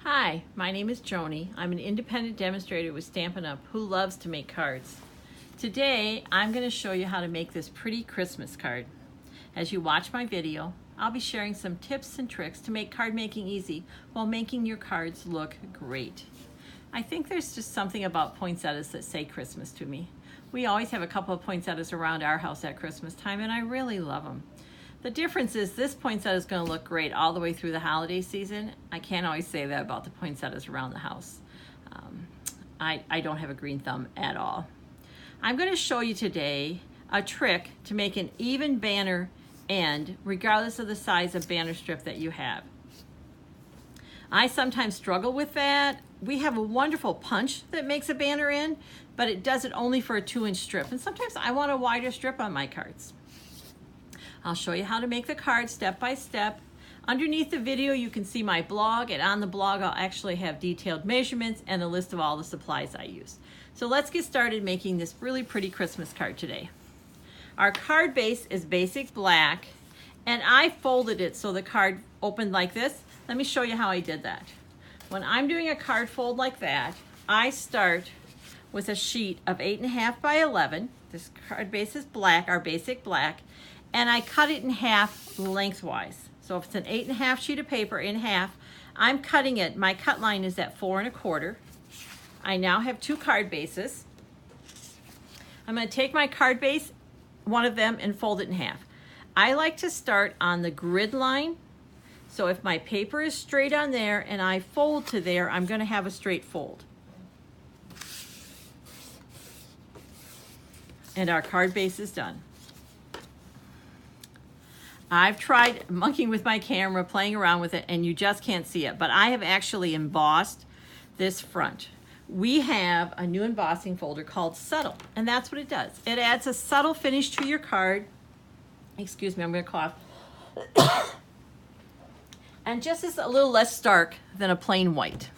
Hi, my name is Joni. I'm an independent demonstrator with Stampin' Up! Who loves to make cards. Today, I'm going to show you how to make this pretty Christmas card. As you watch my video, I'll be sharing some tips and tricks to make card making easy while making your cards look great. I think there's just something about poinsettias that say Christmas to me. We always have a couple of poinsettias around our house at Christmas time, and I really love them. The difference is this poinsettia is going to look great all the way through the holiday season. I can't always say that about the poinsettias around the house. I don't have a green thumb at all. I'm going to show you today a trick to make an even banner end regardless of the size of banner strip that you have. I sometimes struggle with that. We have a wonderful punch that makes a banner end, but it does it only for a 2-inch strip. And sometimes I want a wider strip on my cards. I'll show you how to make the card step by step. Underneath the video, you can see my blog, and on the blog, I'll actually have detailed measurements and a list of all the supplies I use. So let's get started making this really pretty Christmas card today. Our card base is basic black, and I folded it so the card opened like this. Let me show you how I did that. When I'm doing a card fold like that, I start with a sheet of 8.5 by 11. This card base is black, our basic black, and I cut it in half lengthwise. So if it's an 8.5 sheet of paper in half, I'm cutting it. My cut line is at 4 1/4. I now have 2 card bases. I'm going to take my card base, one of them, and fold it in half. I like to start on the grid line. So if my paper is straight on there and I fold to there, I'm going to have a straight fold. And our card base is done. I've tried monkeying with my camera, playing around with it, and you just can't see it, but I have actually embossed this front. We have a new embossing folder called Subtle, and that's what it does. It adds a subtle finish to your card. Excuse me, I'm going to cough. And just is a little less stark than a plain white.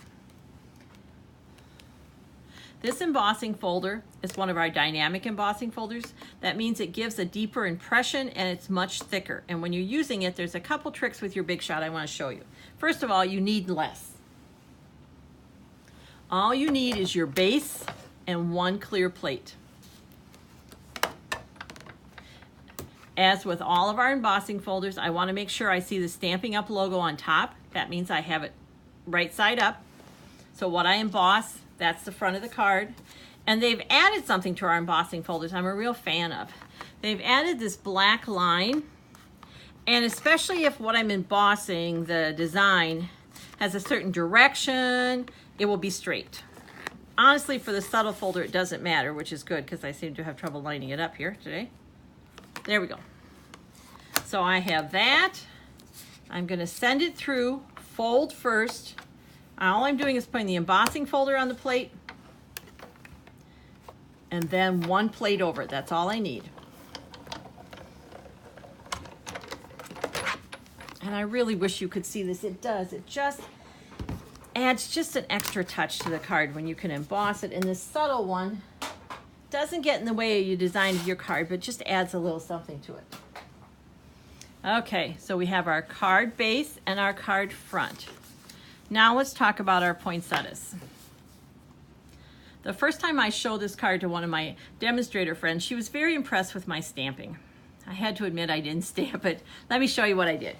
This embossing folder is one of our dynamic embossing folders. That means it gives a deeper impression and it's much thicker. And when you're using it, there's a couple tricks with your Big Shot I want to show you. First of all, you need less. All you need is your base and 1 clear plate. As with all of our embossing folders, I want to make sure I see the Stampin' Up! Logo on top. That means I have it right side up. So what I emboss, that's the front of the card. And they've added something to our embossing folders I'm a real fan of. They've added this black line, and especially if what I'm embossing, the design, has a certain direction, it will be straight. Honestly, for the Subtle folder, it doesn't matter, which is good because I seem to have trouble lining it up here today. There we go. So I have that. I'm going to send it through, fold first. All I'm doing is putting the embossing folder on the plate and then 1 plate over it. That's all I need. And I really wish you could see this. It does. It just adds just an extra touch to the card when you can emboss it. And this Subtle one doesn't get in the way of your design of your card, but just adds a little something to it. Okay, so we have our card base and our card front. Now let's talk about our poinsettias. The first time I showed this card to one of my demonstrator friends, she was very impressed with my stamping. I had to admit I didn't stamp it. Let me show you what I did.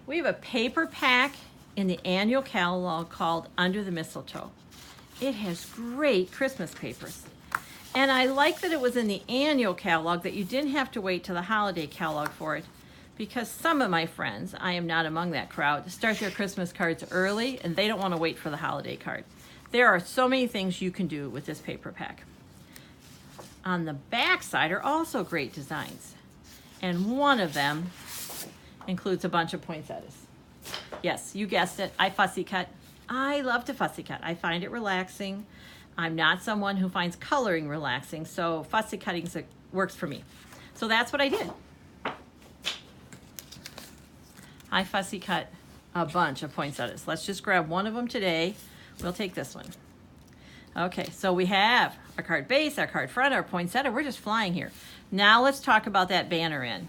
We have a paper pack in the annual catalog called Under the Mistletoe. It has great Christmas papers. And I like that it was in the annual catalog, that you didn't have to wait till the holiday catalog for it, because some of my friends, I am not among that crowd, start their Christmas cards early and they don't want to wait for the holiday card. There are so many things you can do with this paper pack. On the back side are also great designs. And one of them includes a bunch of poinsettias. Yes, you guessed it, I fussy cut. I love to fussy cut. I find it relaxing. I'm not someone who finds coloring relaxing, so fussy cutting works for me. So that's what I did. I fussy cut a bunch of poinsettias. Let's just grab one of them today. We'll take this one. Okay, so we have our card base, our card front, our poinsettia. We're just flying here. Now let's talk about that banner end.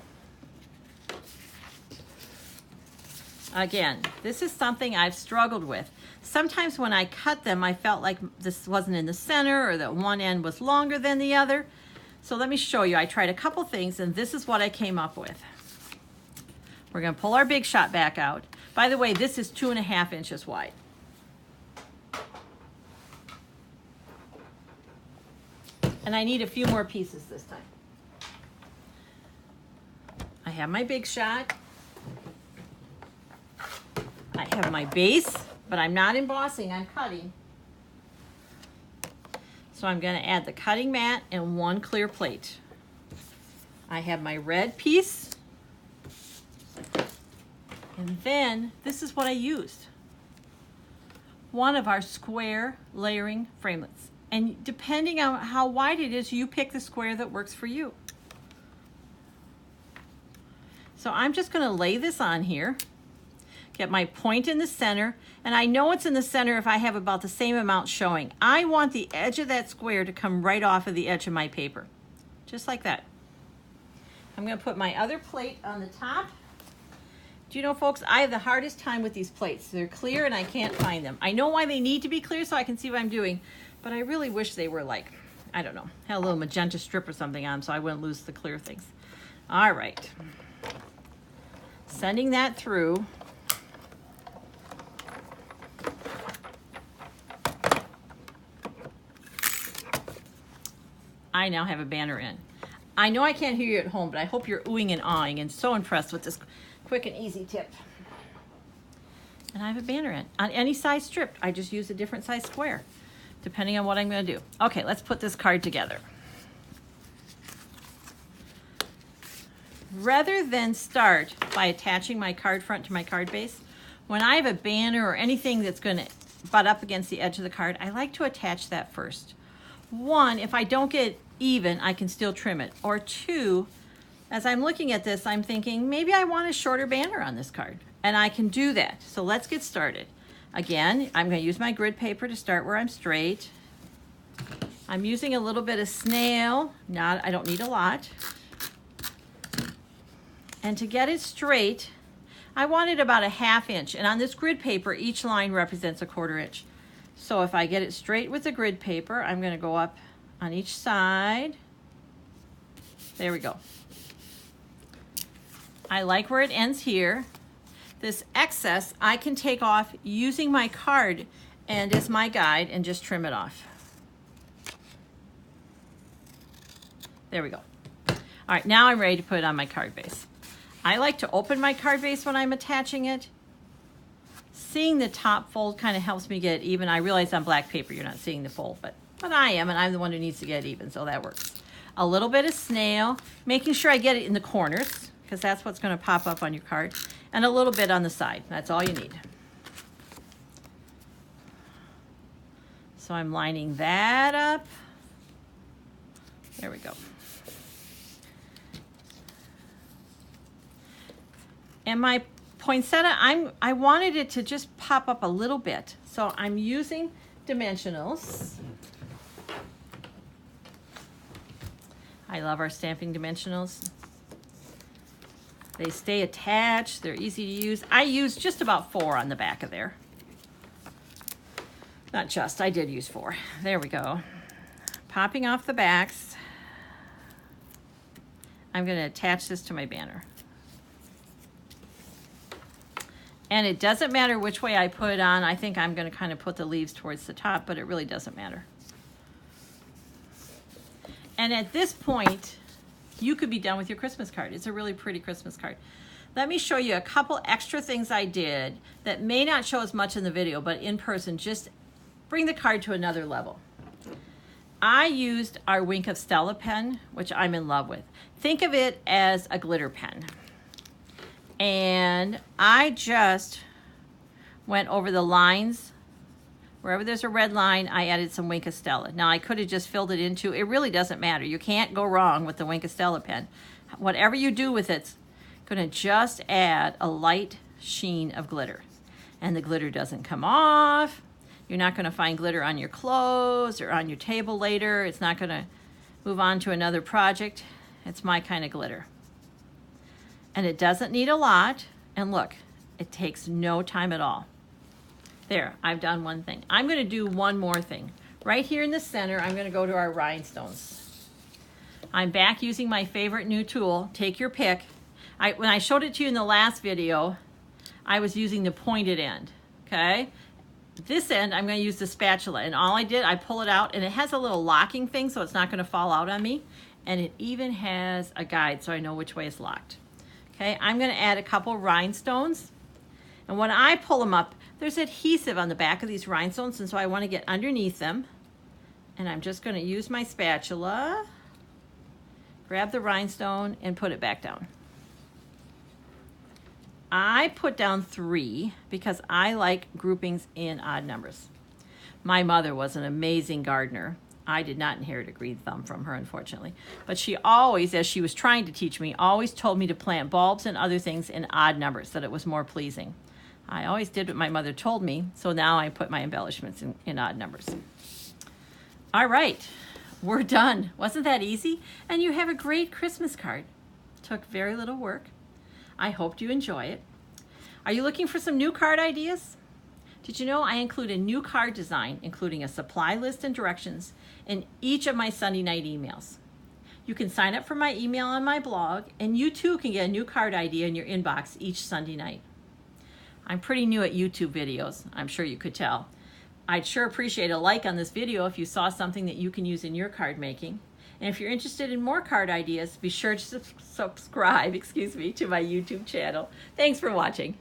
Again, this is something I've struggled with. Sometimes when I cut them, I felt like this wasn't in the center or that one end was longer than the other. So let me show you. I tried a couple things and this is what I came up with. We're going to pull our Big Shot back out. By the way, this is 2.5 inches wide. And I need a few more pieces this time. I have my Big Shot. I have my base, but I'm not embossing, I'm cutting. So I'm going to add the cutting mat and one clear plate. I have my red piece. And then this is what I used. One of our square layering framelits. And depending on how wide it is, you pick the square that works for you. So I'm just going to lay this on here. Get my point in the center, and I know it's in the center if I have about the same amount showing. I want the edge of that square to come right off of the edge of my paper, just like that. I'm going to put my other plate on the top. Do you know, folks, I have the hardest time with these plates. They're clear and I can't find them. I know why they need to be clear so I can see what I'm doing, but I really wish they were like, I don't know, had a little magenta strip or something on them so I wouldn't lose the clear things. All right. Sending that through. I now have a banner in. I know I can't hear you at home, but I hope you're oohing and awing and so impressed with this quick and easy tip. And I have a banner in. On any size strip, I just use a different size square, depending on what I'm going to do. Okay, let's put this card together. Rather than start by attaching my card front to my card base, when I have a banner or anything that's going to butt up against the edge of the card, I like to attach that first. One, if I don't get even, I can still trim it. Or two, as I'm looking at this, I'm thinking maybe I want a shorter banner on this card, and I can do that. So let's get started. Again, I'm going to use my grid paper to start where I'm straight. I'm using a little bit of snail. I don't need a lot. And to get it straight, I want it about 1/2 inch. And on this grid paper, each line represents 1/4 inch. So if I get it straight with the grid paper, I'm going to go up on each side. There we go. I like where it ends here. This excess I can take off using my card and as my guide and just trim it off. There we go. All right, now I'm ready to put it on my card base. I like to open my card base when I'm attaching it. Seeing the top fold kind of helps me get even. I realize on black paper you're not seeing the fold, but I am, and I'm the one who needs to get even, so that works. A little bit of snail, making sure I get it in the corners, because that's what's going to pop up on your card, and a little bit on the side. That's all you need. So I'm lining that up. There we go. And my poinsettia, I wanted it to just pop up a little bit. So I'm using dimensionals. I love our stamping dimensionals. They stay attached, they're easy to use. I used just about 4 on the back of there. Not just, I did use 4. There we go. Popping off the backs. I'm going to attach this to my banner. And it doesn't matter which way I put it on. I think I'm going to kind of put the leaves towards the top, but it really doesn't matter. And at this point, you could be done with your Christmas card. It's a really pretty Christmas card. Let me show you a couple extra things I did that may not show as much in the video, but in person, just bring the card to another level. I used our Wink of Stella pen, which I'm in love with. Think of it as a glitter pen. And I just went over the lines. Wherever there's a red line, I added some Wink of Stella. Now, I could have just filled it into, it really doesn't matter. You can't go wrong with the Wink of Stella pen. Whatever you do with it's going to just add a light sheen of glitter. And the glitter doesn't come off. You're not going to find glitter on your clothes or on your table later. It's not going to move on to another project. It's my kind of glitter. And it doesn't need a lot. And look, It takes no time at all. There, I've done one thing. I'm going to do one more thing. Right here in the center, I'm going to go to our rhinestones. I'm back using my favorite new tool, take your pick. When I showed it to you in the last video, I was using the pointed end, okay? This end, I'm going to use the spatula, and all I did, I pull it out, and it has a little locking thing, so it's not going to fall out on me, and it even has a guide, so I know which way it's locked. Okay, I'm going to add a couple rhinestones, and when I pull them up, there's adhesive on the back of these rhinestones, and so I want to get underneath them, and I'm just going to use my spatula, grab the rhinestone, and put it back down. I put down 3 because I like groupings in odd numbers. My mother was an amazing gardener. I did not inherit a green thumb from her, unfortunately. But she always, as she was trying to teach me, always told me to plant bulbs and other things in odd numbers, that it was more pleasing. I always did what my mother told me, so now I put my embellishments in odd numbers. All right, we're done. Wasn't that easy? And you have a great Christmas card. Took very little work. I hoped you enjoy it. Are you looking for some new card ideas? Did you know I include a new card design, including a supply list and directions, in each of my Sunday night emails? You can sign up for my email on my blog, and you too can get a new card idea in your inbox each Sunday night. I'm pretty new at YouTube videos, I'm sure you could tell. I'd sure appreciate a like on this video if you saw something that you can use in your card making. And if you're interested in more card ideas, be sure to subscribe, to my YouTube channel. Thanks for watching.